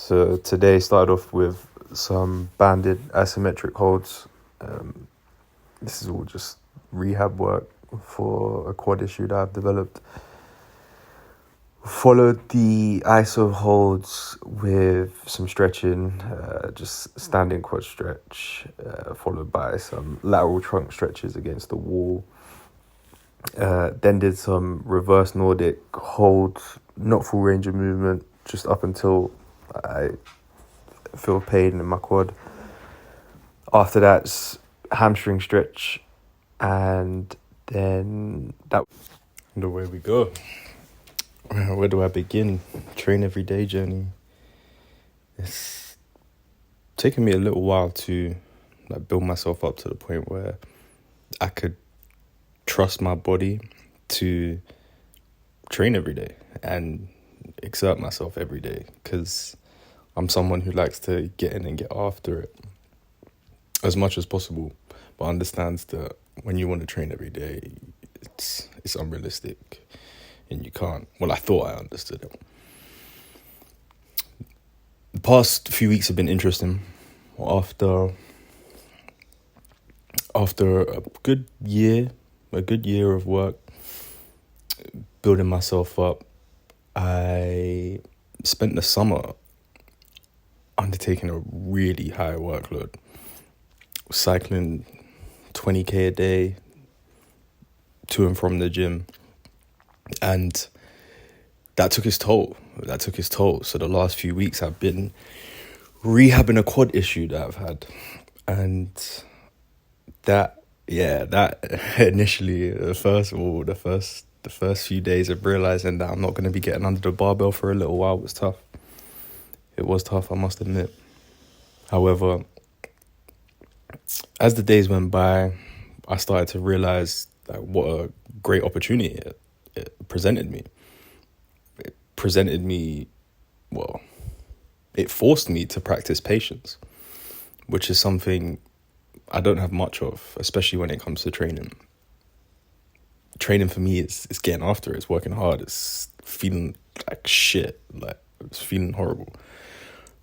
So today started off with some banded isometric holds. This is all just rehab work for a quad issue that I've developed. Followed the iso holds with some stretching, just standing quad stretch, followed by some lateral trunk stretches against the wall. Then did some reverse Nordic holds, not full range of movement, just up until I feel pain in my quad. After that, hamstring stretch, and then that. And away we go. Where do I begin? Train every day journey. It's taken me a little while to build myself up to the point where I could trust my body to train every day and exert myself every day, because I'm someone who likes to get in and get after it as much as possible, but understands that when you want to train every day, it's unrealistic and you can't. Well, I thought I understood it. The past few weeks have been interesting. After a good year of work, building myself up, I spent the summer undertaking a really high workload, cycling 20k a day to and from the gym, and that took its toll. So the last few weeks I've been rehabbing a quad issue that I've had, and that initially, the first few days of realizing that I'm not going to be getting under the barbell for a little while was tough. It was tough, I must admit. However, as the days went by, I started to realize what a great opportunity it presented me. It forced me to practice patience, which is something I don't have much of, especially when it comes to training. Training for me is getting after it, it's working hard, it's feeling like shit, it's feeling horrible.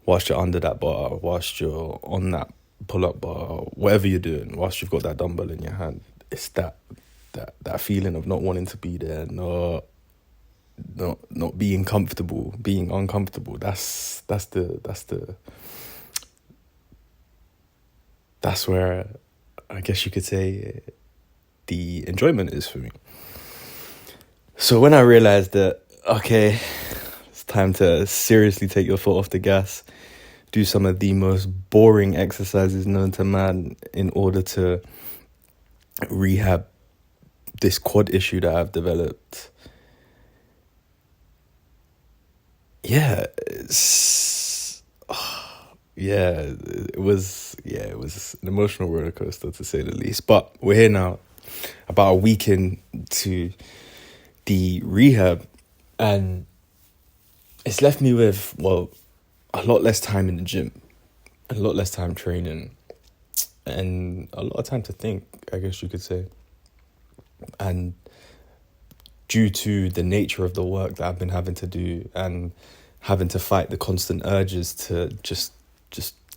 Whilst you're under that bar, whilst you're on that pull-up bar, whatever you're doing, whilst you've got that dumbbell in your hand, it's that feeling of not wanting to be there, not being comfortable, being uncomfortable. That's where I guess you could say the enjoyment is for me. So when I realized that, okay, it's time to seriously take your foot off the gas, do some of the most boring exercises known to man in order to rehab this quad issue that I've developed. It was an emotional roller coaster, to say the least. But we're here now, about a week into the rehab, and it's left me with, a lot less time in the gym, a lot less time training, and a lot of time to think, I guess you could say. And due to the nature of the work that I've been having to do and having to fight the constant urges to just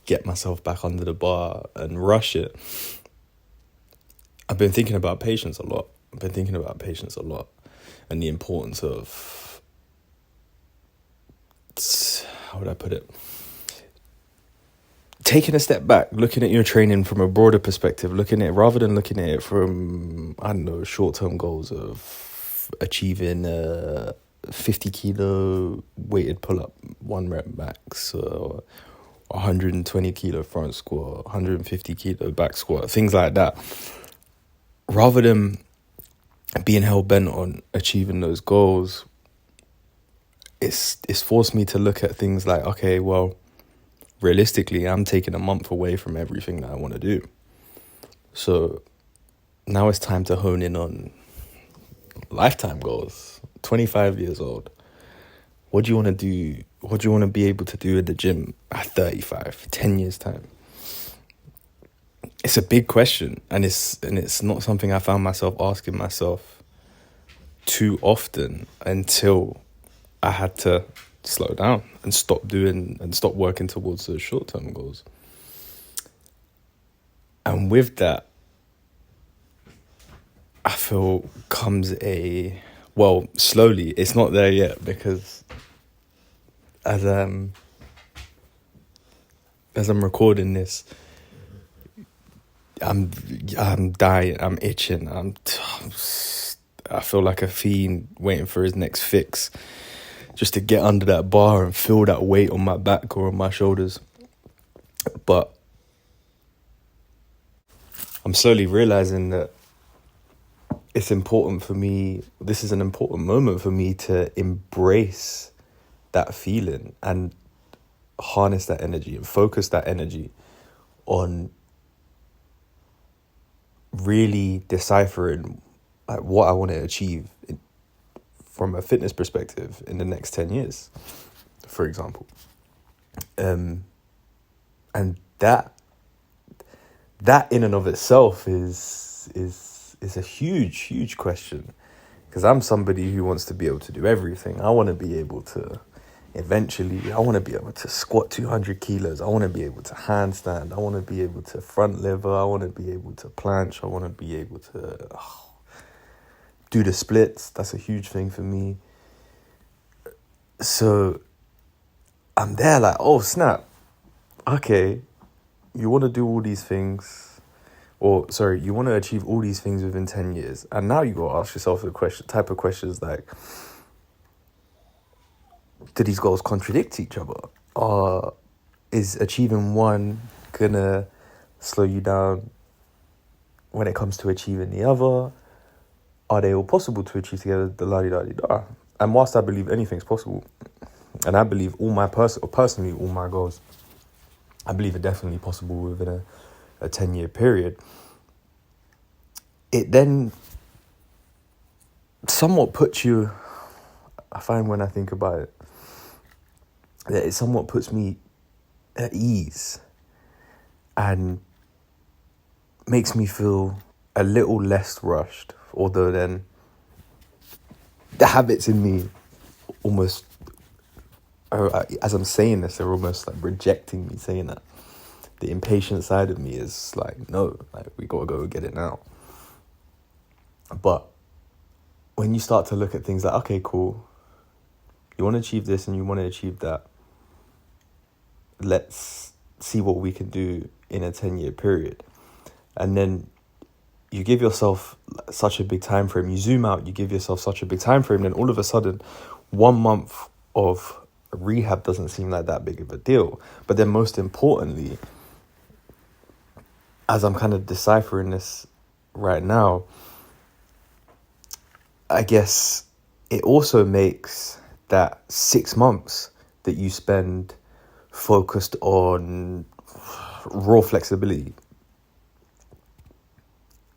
get myself back under the bar and rush it, I've been thinking about patience a lot. And the importance of, how would I put it? Taking a step back, looking at your training from a broader perspective, rather than looking at it from, short-term goals of achieving a 50 kilo weighted pull-up, 1 rep max, or 120 kilo front squat, 150 kilo back squat, things like that. Rather than being hell-bent on achieving those goals, it's forced me to look at things like, okay, well, realistically, I'm taking a month away from everything that I want to do. So now it's time to hone in on lifetime goals. 25 years old. What do you want to do? What do you want to be able to do in the gym at 35, 10 years time? It's a big question, and it's not something I found myself asking myself too often until I had to slow down and stop working towards those short-term goals. And with that, I feel comes slowly, it's not there yet, because as I'm recording this, I'm dying, I'm itching, I feel like a fiend waiting for his next fix, just to get under that bar and feel that weight on my back or on my shoulders. But I'm slowly realizing that it's important for me, this is an important moment for me to embrace that feeling and harness that energy and focus that energy on really deciphering like what I want to achieve from a fitness perspective in the next 10 years, for example. And that in and of itself is a huge question, because I'm somebody who wants to be able to do everything. I want to be able to squat 200 kilos. I want to be able to handstand. I want to be able to front lever. I want to be able to planche. I want to be able to do the splits. That's a huge thing for me. So I'm there like, oh snap. Okay, you want to do all these things, you want to achieve all these things within 10 years. And now you got to ask yourself type of questions like, do these goals contradict each other? Or is achieving one gonna slow you down when it comes to achieving the other? Are they all possible to achieve together? Da-la-di-da-di-da. And whilst I believe anything's possible, and I believe personally all my goals, I believe are definitely possible within a 10-year period, it then somewhat puts you, I find when I think about it, that it somewhat puts me at ease and makes me feel a little less rushed, although then the habits in me almost, as I'm saying this, they're almost like rejecting me saying that. The impatient side of me is like, no, like we gotta go get it now. But when you start to look at things like, okay, cool, you want to achieve this and you want to achieve that, let's see what we can do in a 10-year period. And then you give yourself such a big time frame, you zoom out, you give yourself such a big time frame, then all of a sudden 1 month of rehab doesn't seem like that big of a deal. But then most importantly, as I'm kind of deciphering this right now, I guess it also makes that 6 months that you spend focused on raw flexibility,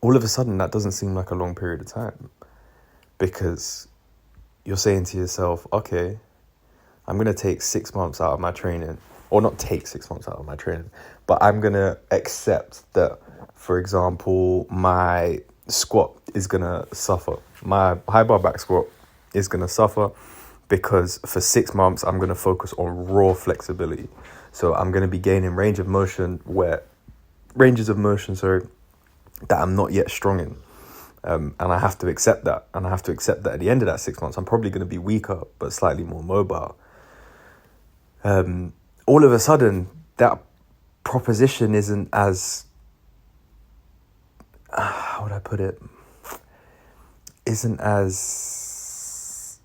all of a sudden that doesn't seem like a long period of time, because you're saying to yourself, okay, I'm going to take 6 months out of my training, or not take 6 months out of my training, but I'm going to accept that, for example, my squat is going to suffer. My high bar back squat is going to suffer because for 6 months, I'm going to focus on raw flexibility. So I'm going to be gaining ranges of motion, that I'm not yet strong in. And I have to accept that. And I have to accept that at the end of that 6 months, I'm probably going to be weaker, but slightly more mobile. All of a sudden, that proposition isn't as, how would I put it? Isn't as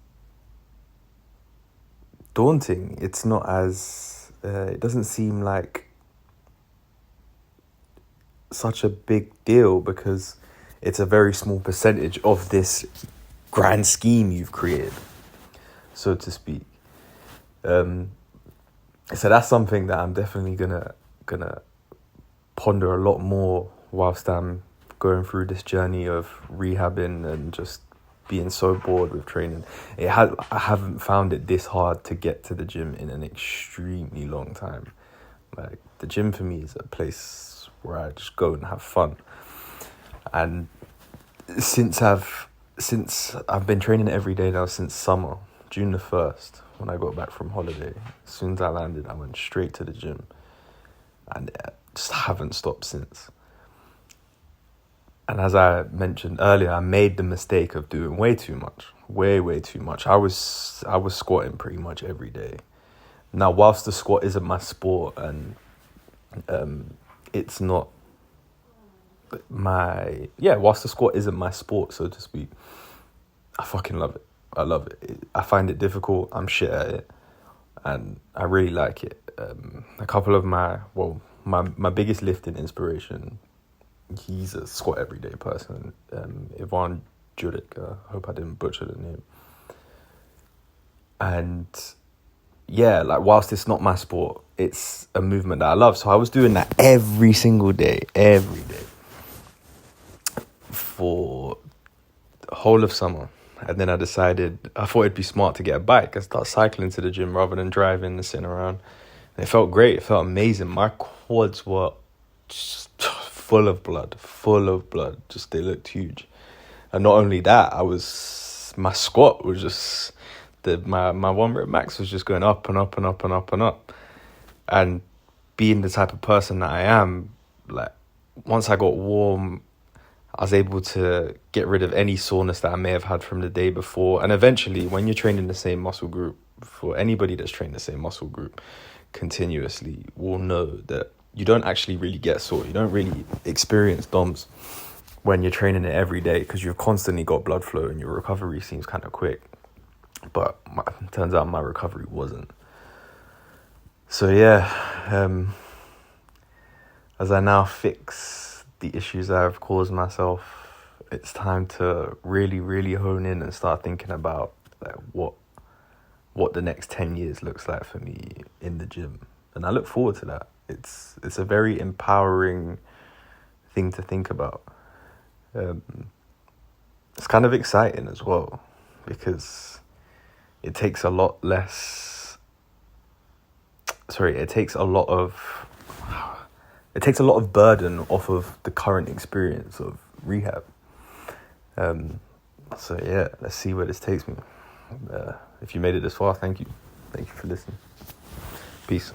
daunting. It's not as, it doesn't seem like such a big deal, because it's a very small percentage of this grand scheme you've created, so to speak. So that's something that I'm definitely gonna ponder a lot more whilst I'm going through this journey of rehabbing and just being so bored with training. I haven't found it this hard to get to the gym in an extremely long time. Like, the gym for me is a place where I just go and have fun. And since I've been training every day now since summer, June the 1st, when I got back from holiday. As soon as I landed, I went straight to the gym, and just haven't stopped since. And as I mentioned earlier, I made the mistake of doing way too much, way too much. I was squatting pretty much every day. Now, whilst the squat isn't my sport and it's not whilst the squat isn't my sport, so to speak, I fucking love it. I love it. I find it difficult. I'm shit at it, and I really like it. A couple of my biggest lifting inspiration, he's a squat everyday person. Ivan Juric, I hope I didn't butcher the name. And yeah, like whilst it's not my sport, it's a movement that I love. So I was doing that every single day, for the whole of summer. And then I thought it'd be smart to get a bike and start cycling to the gym rather than driving and sitting around. And it felt great. It felt amazing. My quads were just full of blood. Just, they looked huge. And not only that, my squat was just, my 1 rep max was just going up and up and up and up and up. And being the type of person that I am, like, once I got warm, I was able to get rid of any soreness that I may have had from the day before. And eventually, when you're training the same muscle group, for anybody that's trained the same muscle group continuously will know that you don't actually really get sore. You don't really experience DOMS when you're training it every day because you've constantly got blood flow and your recovery seems kind of quick. But it turns out my recovery wasn't. So yeah, as I now fix the issues that I've caused myself, it's time to really, really hone in and start thinking about like what the next 10 years looks like for me in the gym. And I look forward to that. It's a very empowering thing to think about. It's kind of exciting as well because it takes a lot of burden off of the current experience of rehab. So yeah, let's see where this takes me. If you made it this far, thank you. Thank you for listening. Peace.